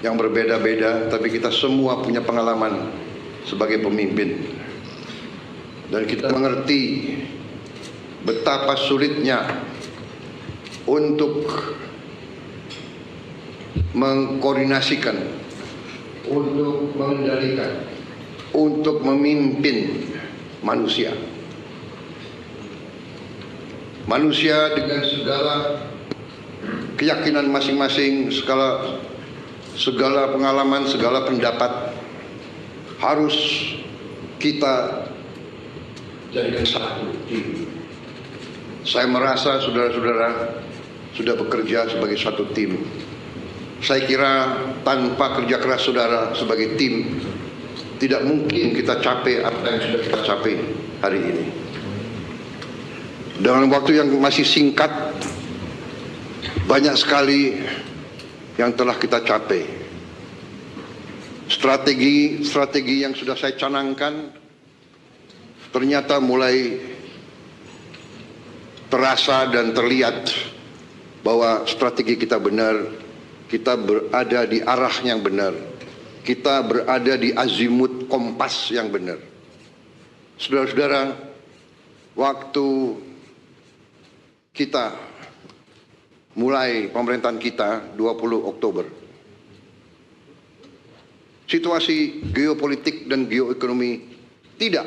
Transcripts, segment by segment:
yang berbeda-beda, tapi kita semua punya pengalaman sebagai pemimpin. Dan kita mengerti betapa sulitnya untuk mengkoordinasikan, untuk mengendalikan, untuk memimpin manusia. Manusia dengan segala keyakinan masing-masing, segala pengalaman, segala pendapat harus kita jadikan satu tim. Saya merasa saudara-saudara sudah bekerja sebagai satu tim. Saya kira tanpa kerja keras saudara sebagai tim, tidak mungkin kita capai apa yang sudah kita capai hari ini. Dalam waktu yang masih singkat, banyak sekali yang telah kita capai. Strategi yang sudah saya canangkan ternyata mulai terasa dan terlihat bahwa strategi kita benar, kita berada di arah yang benar, kita berada di azimut kompas yang benar. Saudara-saudara, waktu kita mulai pemerintahan kita 20 Oktober, situasi geopolitik dan geoekonomi tidak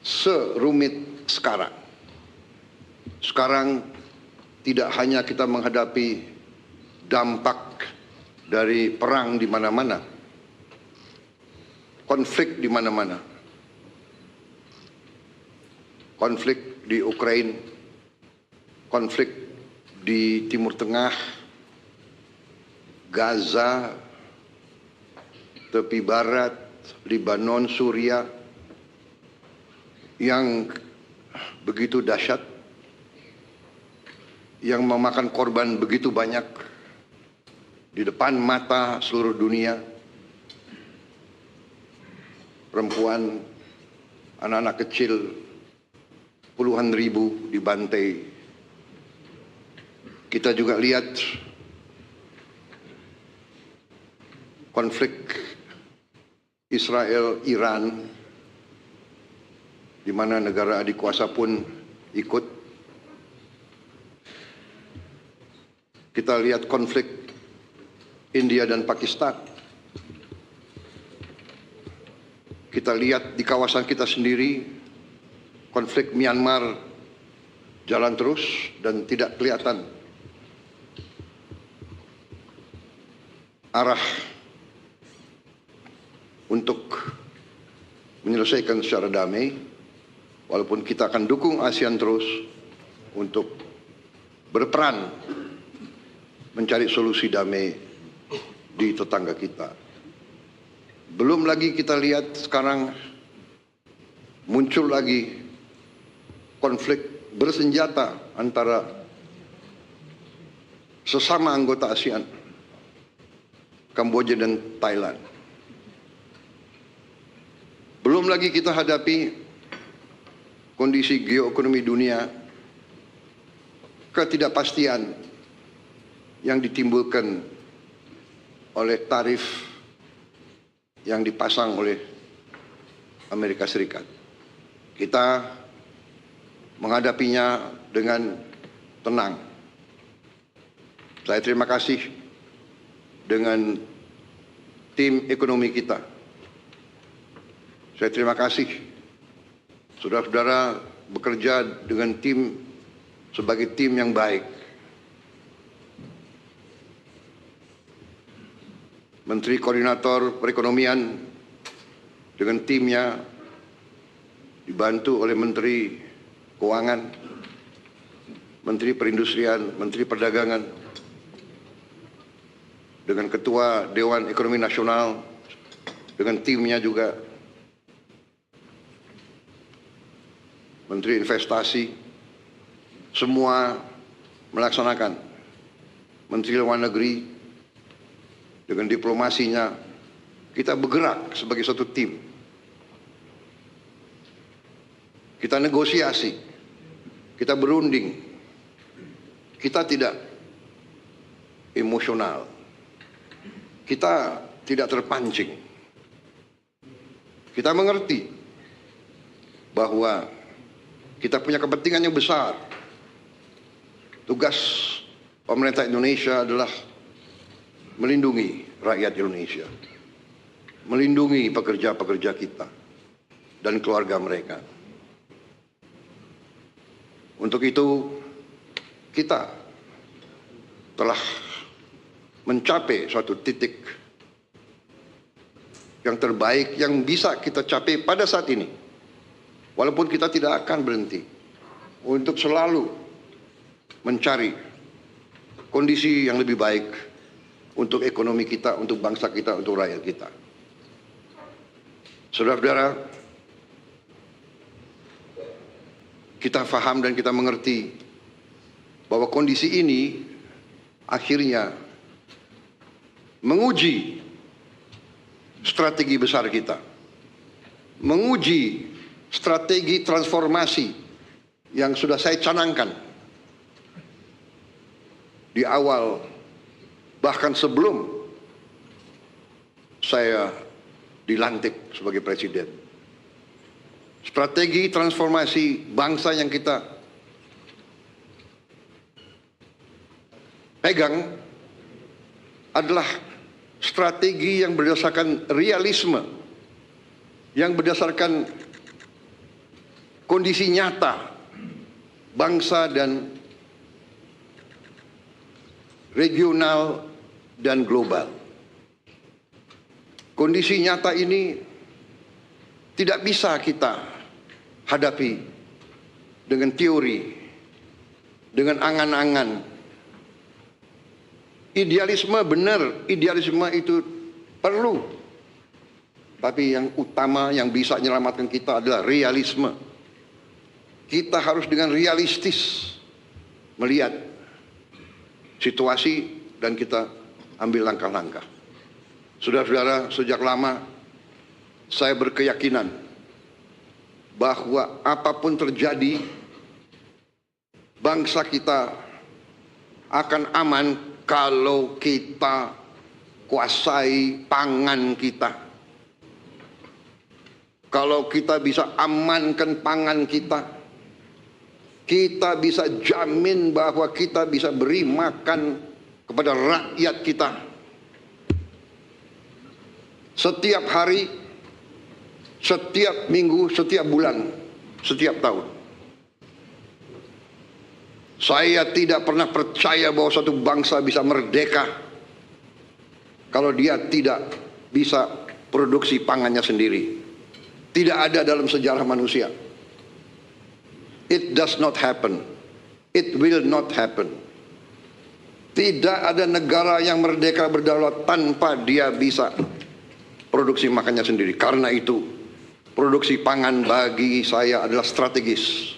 serumit sekarang. Sekarang tidak hanya kita menghadapi dampak dari perang di mana-mana, konflik di mana-mana, konflik di Ukraina, konflik di Timur Tengah, Gaza, tepi barat, Lebanon, Suriah, yang begitu dahsyat, yang memakan korban begitu banyak di depan mata seluruh dunia. Perempuan, anak-anak kecil, puluhan ribu dibantai. Kita juga lihat konflik Israel-Iran, di mana negara adik kuasa pun ikut. Kita lihat konflik India dan Pakistan. Kita lihat di kawasan kita sendiri, konflik Myanmar jalan terus dan tidak kelihatan arah untuk menyelesaikan secara damai, walaupun kita akan dukung ASEAN terus untuk berperan mencari solusi damai di tetangga kita. Belum lagi kita lihat sekarang muncul lagi konflik bersenjata antara sesama anggota ASEAN, Kamboja dan Thailand. Belum lagi kita hadapi kondisi geoekonomi dunia, ketidakpastian yang ditimbulkan oleh tarif yang dipasang oleh Amerika Serikat. Kita menghadapinya dengan tenang. Saya terima kasih dengan tim ekonomi kita. Saya terima kasih saudara-saudara bekerja dengan tim sebagai tim yang baik. Menteri Koordinator Perekonomian dengan timnya dibantu oleh Menteri Keuangan, Menteri Perindustrian, Menteri Perdagangan, dengan Ketua Dewan Ekonomi Nasional, dengan timnya juga, Menteri Investasi, semua melaksanakan. Menteri Luar Negeri, dengan diplomasinya, kita bergerak sebagai satu tim. Kita negosiasi, kita berunding, kita tidak emosional, kita tidak terpancing. Kita mengerti bahwa kita punya kepentingan yang besar. Tugas pemerintah Indonesia adalah melindungi rakyat Indonesia, melindungi pekerja-pekerja kita dan keluarga mereka. Untuk itu, kita telah mencapai suatu titik yang terbaik yang bisa kita capai pada saat ini. Walaupun kita tidak akan berhenti untuk selalu mencari kondisi yang lebih baik untuk ekonomi kita, untuk bangsa kita, untuk rakyat kita. Saudara-saudara, kita faham dan kita mengerti bahwa kondisi ini akhirnya menguji strategi besar kita, menguji strategi transformasi yang sudah saya canangkan di awal, bahkan sebelum saya dilantik sebagai presiden. Strategi transformasi bangsa yang kita pegang adalah strategi yang berdasarkan realisme, yang berdasarkan kondisi nyata bangsa dan regional dan global. Kondisi nyata ini tidak bisa kita hadapi dengan teori, dengan angan-angan. Idealisme benar, idealisme itu perlu. Tapi yang utama yang bisa menyelamatkan kita adalah realisme. Kita harus dengan realistis melihat situasi dan kita ambil langkah-langkah. Saudara-saudara, sejak lama saya berkeyakinan bahwa apapun terjadi, bangsa kita akan aman kalau kita kuasai pangan kita. Kalau kita bisa amankan pangan kita, kita bisa jamin bahwa kita bisa beri makan kepada rakyat kita. Setiap hari, setiap minggu, setiap bulan, setiap tahun. Saya tidak pernah percaya bahwa suatu bangsa bisa merdeka kalau dia tidak bisa produksi pangannya sendiri. Tidak ada dalam sejarah manusia. It does not happen. It will not happen. Tidak ada negara yang merdeka berdaulat tanpa dia bisa produksi makannya sendiri. Karena itu, produksi pangan bagi saya adalah strategis.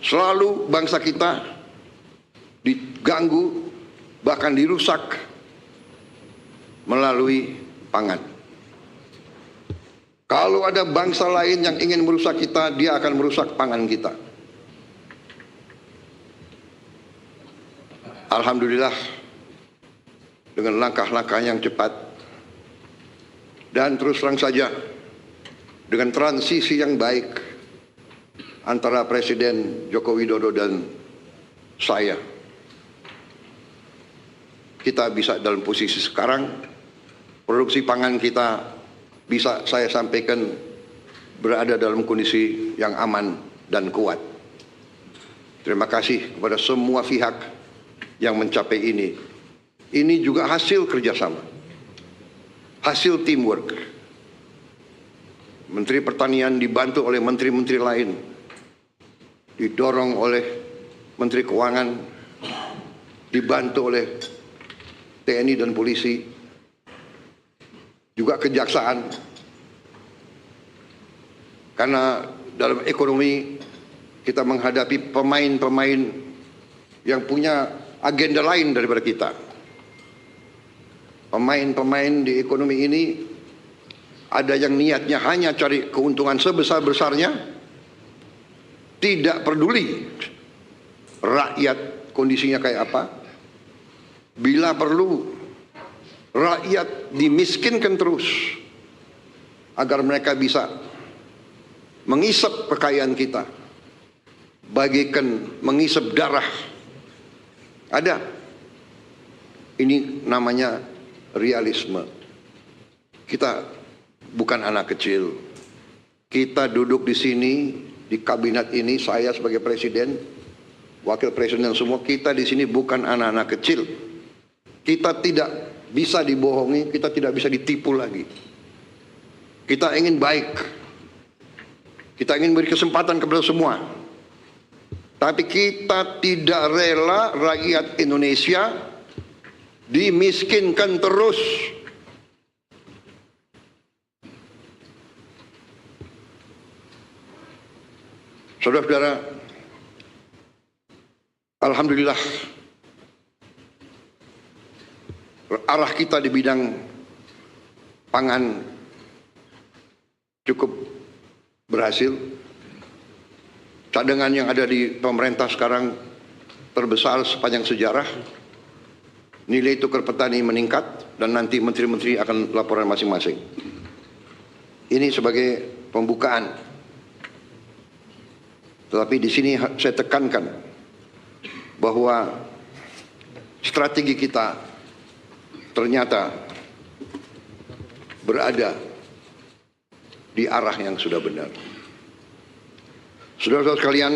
Selalu bangsa kita diganggu, bahkan dirusak melalui pangan. Kalau ada bangsa lain yang ingin merusak kita, dia akan merusak pangan kita. Alhamdulillah, dengan langkah-langkah yang cepat dan terus terang saja, dengan transisi yang baik antara Presiden Joko Widodo dan saya, kita bisa dalam posisi sekarang, produksi pangan kita bisa saya sampaikan berada dalam kondisi yang aman dan kuat. Terima kasih kepada semua pihak yang mencapai ini. Ini juga hasil kerjasama, hasil teamwork. Menteri Pertanian dibantu oleh menteri-menteri lain, didorong oleh Menteri Keuangan, dibantu oleh TNI dan polisi, juga kejaksaan. Karena dalam ekonomi kita menghadapi pemain-pemain yang punya agenda lain daripada kita. Pemain-pemain di ekonomi ini ada yang niatnya hanya cari keuntungan sebesar-besarnya, tidak peduli rakyat kondisinya kayak apa, Bila perlu, rakyat dimiskinkan terus agar mereka bisa mengisap kekayaan kita, bagikan mengisap darah. Ada. Ini namanya realisme. Kita bukan anak kecil. Kita duduk di sini, di kabinet ini, saya sebagai presiden, wakil presiden semua, kita di sini bukan anak-anak kecil. Kita tidak bisa dibohongi, kita tidak bisa ditipu lagi. Kita ingin baik. Kita ingin beri kesempatan kepada semua. Tapi kita tidak rela rakyat Indonesia dimiskinkan terus. Saudara-saudara, alhamdulillah arah kita di bidang pangan cukup berhasil. Cadangan yang ada di pemerintah sekarang terbesar sepanjang sejarah. Nilai tukar petani meningkat dan nanti menteri-menteri akan laporan masing-masing. Ini sebagai pembukaan. Tetapi di sini saya tekankan bahwa strategi kita ternyata berada di arah yang sudah benar. Saudara-saudara sekalian,